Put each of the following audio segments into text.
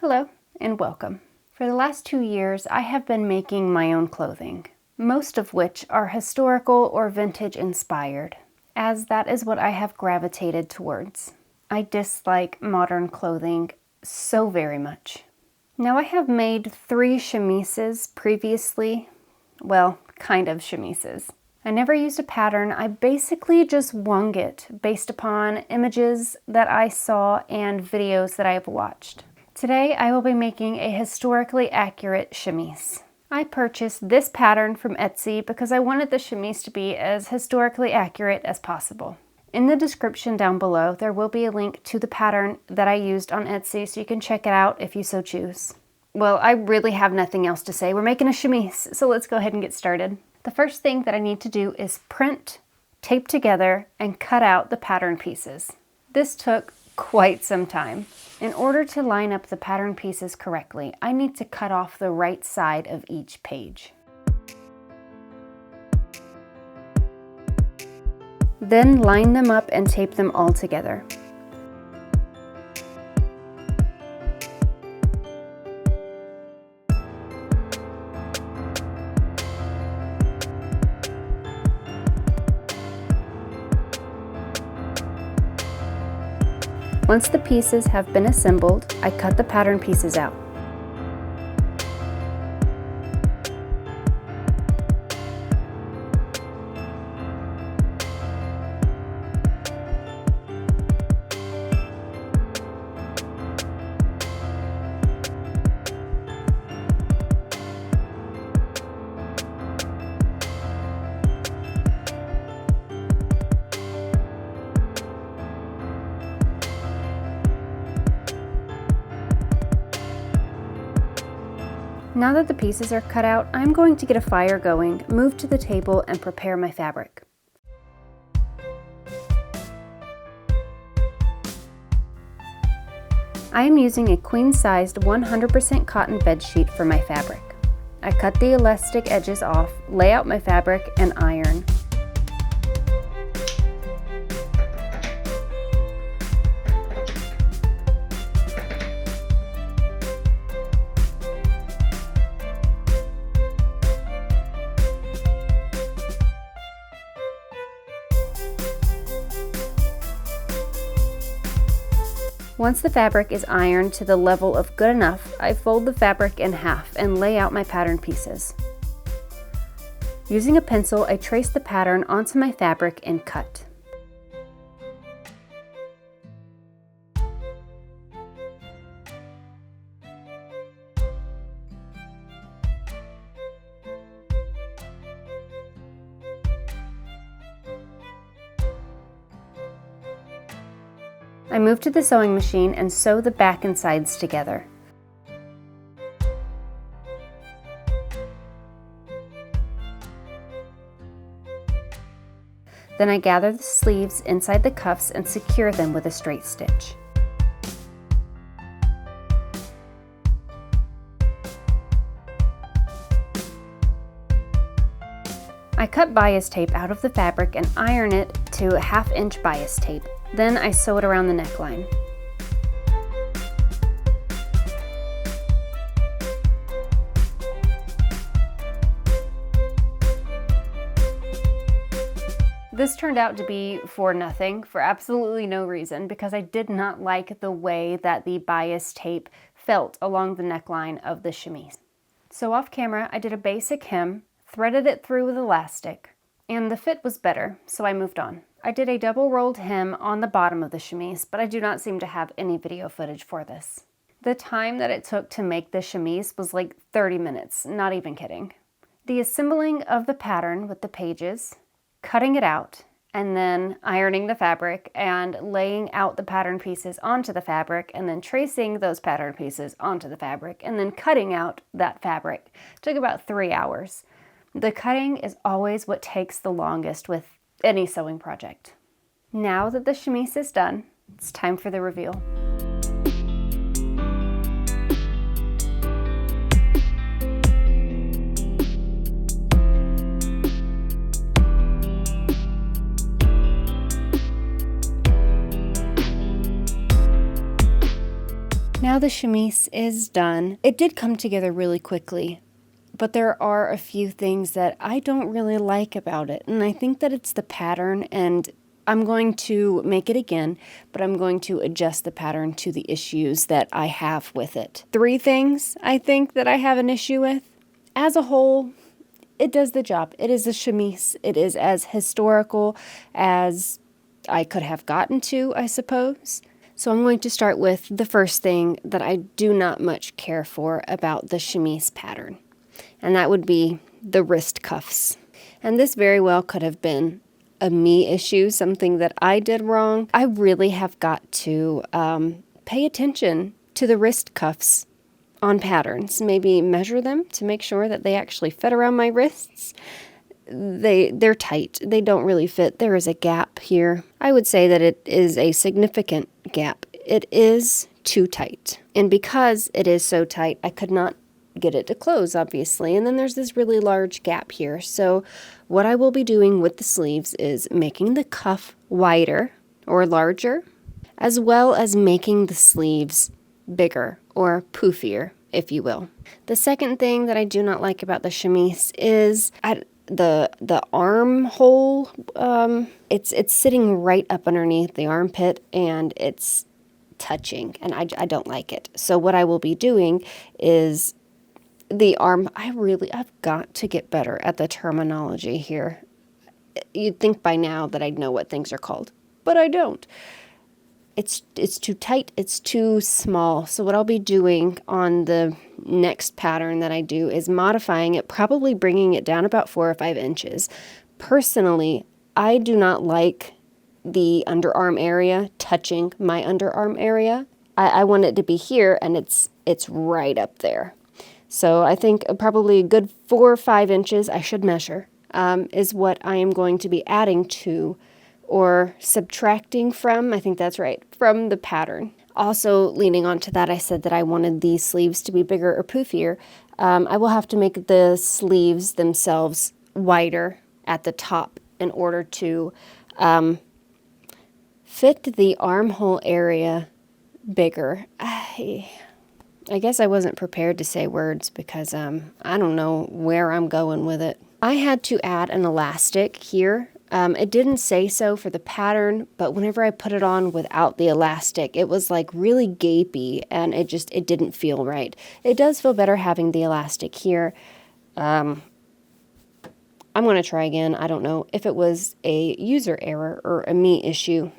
Hello and welcome. For the last 2 years, I have been making my own clothing, most of which are historical or vintage inspired, as that is what I have gravitated towards. I dislike modern clothing so very much. Now I have made 3 chemises previously, well, kind of chemises. I never used a pattern, I basically just wung it based upon images that I saw and videos that I have watched. Today I will be making a historically accurate chemise. I purchased this pattern from Etsy because I wanted the chemise to be as historically accurate as possible. In the description down below there will be a link to the pattern that I used on Etsy so you can check it out if you so choose. Well, I really have nothing else to say. We're making a chemise, so let's go ahead and get started. The first thing that I need to do is print, tape together, and cut out the pattern pieces. This took quite some time. In order to line up the pattern pieces correctly, I need to cut off the right side of each page. Then line them up and tape them all together. Once the pieces have been assembled, I cut the pattern pieces out. Now that the pieces are cut out, I'm going to get a fire going, move to the table, and prepare my fabric. I am using a queen-sized 100% cotton bedsheet for my fabric. I cut the elastic edges off, lay out my fabric, and iron. Once the fabric is ironed to the level of good enough, I fold the fabric in half and lay out my pattern pieces. Using a pencil, I trace the pattern onto my fabric and cut. I move to the sewing machine and sew the back and sides together. Then I gather the sleeves inside the cuffs and secure them with a straight stitch. I cut bias tape out of the fabric and iron it to a 1/2 inch bias tape. Then I sew it around the neckline. This turned out to be for nothing, for absolutely no reason, because I did not like the way that the bias tape felt along the neckline of the chemise. So off camera, I did a basic hem, threaded it through with elastic, and the fit was better, so I moved on. I did a double rolled hem on the bottom of the chemise, but I do not seem to have any video footage for this. The time that it took to make the chemise was like 30 minutes, not even kidding. The assembling of the pattern with the pages, cutting it out, and then ironing the fabric and laying out the pattern pieces onto the fabric and then tracing those pattern pieces onto the fabric and then cutting out that fabric took about 3 hours. The cutting is always what takes the longest with any sewing project. Now that the chemise is done, it's time for the reveal. Now the chemise is done. It did come together really quickly, but there are a few things that I don't really like about it. And I think that it's the pattern, and I'm going to make it again, but I'm going to adjust the pattern to the issues that I have with it. 3 things I think that I have an issue with. As a whole, it does the job. It is a chemise. It is as historical as I could have gotten to, I suppose. So I'm going to start with the first thing that I do not much care for about the chemise pattern, and that would be the wrist cuffs. And this very well could have been a me issue, something that I did wrong. I really have got to pay attention to the wrist cuffs on patterns, maybe measure them to make sure that they actually fit around my wrists. They're tight. They don't really fit. There is a gap here. I would say that it is a significant gap. It is too tight. And because it is so tight, I could not get it to close, obviously. And then there's this really large gap here. So what I will be doing with the sleeves is making the cuff wider or larger, as well as making the sleeves bigger or poofier, if you will. The second thing that I do not like about the chemise is the armhole. It's sitting right up underneath the armpit, and it's touching, and I don't like it. So what I will be doing is the arm. I've got to get better at the terminology here. You'd think by now that I'd know what things are called, but I don't. It's too tight, it's too small. So what I'll be doing on the next pattern that I do is modifying it, probably bringing it down about 4 or 5 inches. Personally, I do not like the underarm area touching my underarm area. I want it to be here, and it's right up there. So I think probably a good 4 or 5 inches, I should measure, is what I am going to be adding to or subtracting from, I think that's right, from the pattern. Also, leaning on to that, I said that I wanted these sleeves to be bigger or poofier. I will have to make the sleeves themselves wider at the top in order to fit the armhole area bigger. I guess I wasn't prepared to say words because I don't know where I'm going with it. I had to add an elastic here. It didn't say so for the pattern, but whenever I put it on without the elastic, it was like really gapey, and it didn't feel right. It does feel better having the elastic here. I'm going to try again. I don't know if it was a user error or a me issue,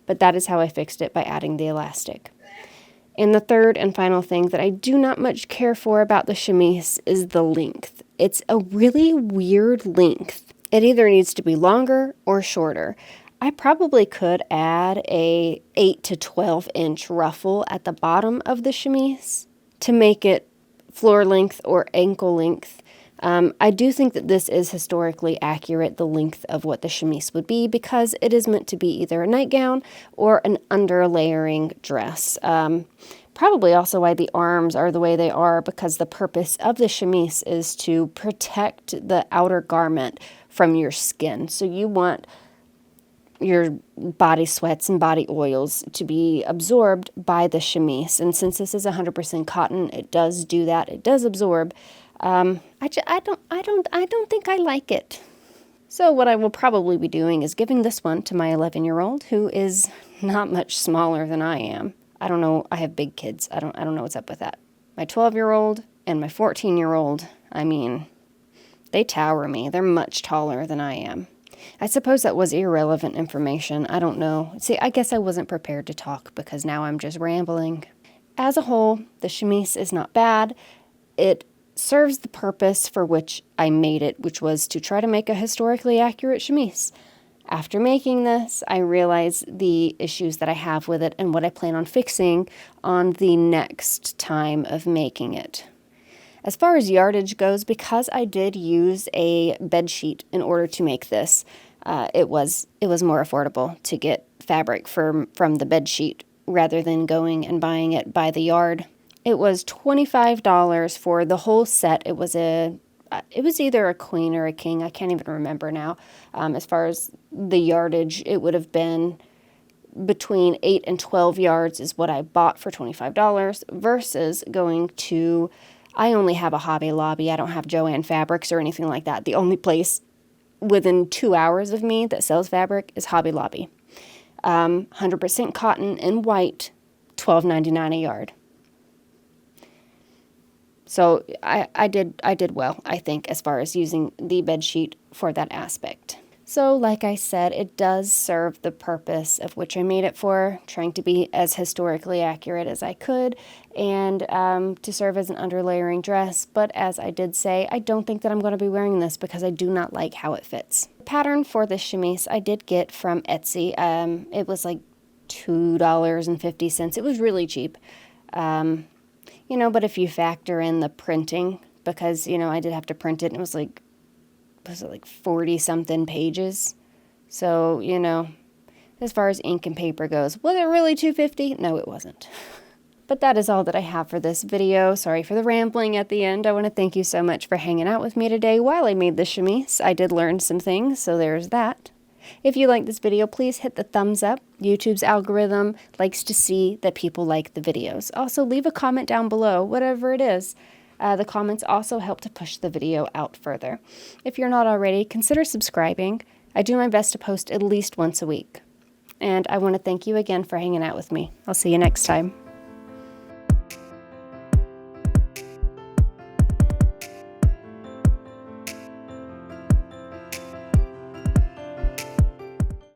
but that is how I fixed it, by adding the elastic. And the third and final thing that I do not much care for about the chemise is the length. It's a really weird length. It either needs to be longer or shorter. I probably could add a 8 to 12 inch ruffle at the bottom of the chemise to make it floor length or ankle length. I do think that this is historically accurate, the length of what the chemise would be, because it is meant to be either a nightgown or an underlayering dress. Probably also why the arms are the way they are, because the purpose of the chemise is to protect the outer garment from your skin. So you want your body sweats and body oils to be absorbed by the chemise. And since this is 100% cotton, it does do that. It does absorb. I don't think I like it. So what I will probably be doing is giving this one to my 11-year-old, who is not much smaller than I am. I don't know. I have big kids. I don't know what's up with that. My 12-year-old and my 14-year-old, I mean, they tower me. They're much taller than I am. I suppose that was irrelevant information. I don't know. See, I guess I wasn't prepared to talk because now I'm just rambling. As a whole, the chemise is not bad. It serves the purpose for which I made it, which was to try to make a historically accurate chemise. After making this, I realized the issues that I have with it and what I plan on fixing on the next time of making it. As far as yardage goes, because I did use a bedsheet in order to make this, it was more affordable to get fabric from the bedsheet rather than going and buying it by the yard. It was $25 for the whole set. It was either a queen or a king. I can't even remember now. As far as the yardage, it would have been between 8 and 12 yards is what I bought for $25 versus going to, I only have a Hobby Lobby. I don't have Joann Fabrics or anything like that. The only place within 2 hours of me that sells fabric is Hobby Lobby. 100% cotton in white, $12.99 a yard. So I did well, I think, as far as using the bed sheet for that aspect. So like I said, it does serve the purpose of which I made it for, trying to be as historically accurate as I could, and to serve as an underlayering dress. But as I did say, I don't think that I'm going to be wearing this because I do not like how it fits. The pattern for this chemise I did get from Etsy. It was like $2.50. It was really cheap. You know, but if you factor in the printing, because, you know, I did have to print it, and it was like 40-something pages. So, you know, as far as ink and paper goes, was it really $2.50? No, it wasn't. But that is all that I have for this video. Sorry for the rambling at the end. I want to thank you so much for hanging out with me today while I made this chemise. I did learn some things, so there's that. If you like this video, please hit the thumbs up. YouTube's algorithm likes to see that people like the videos. Also, leave a comment down below, whatever it is. The comments also help to push the video out further. If you're not already, consider subscribing. I do my best to post at least once a week. And I want to thank you again for hanging out with me. I'll see you next time.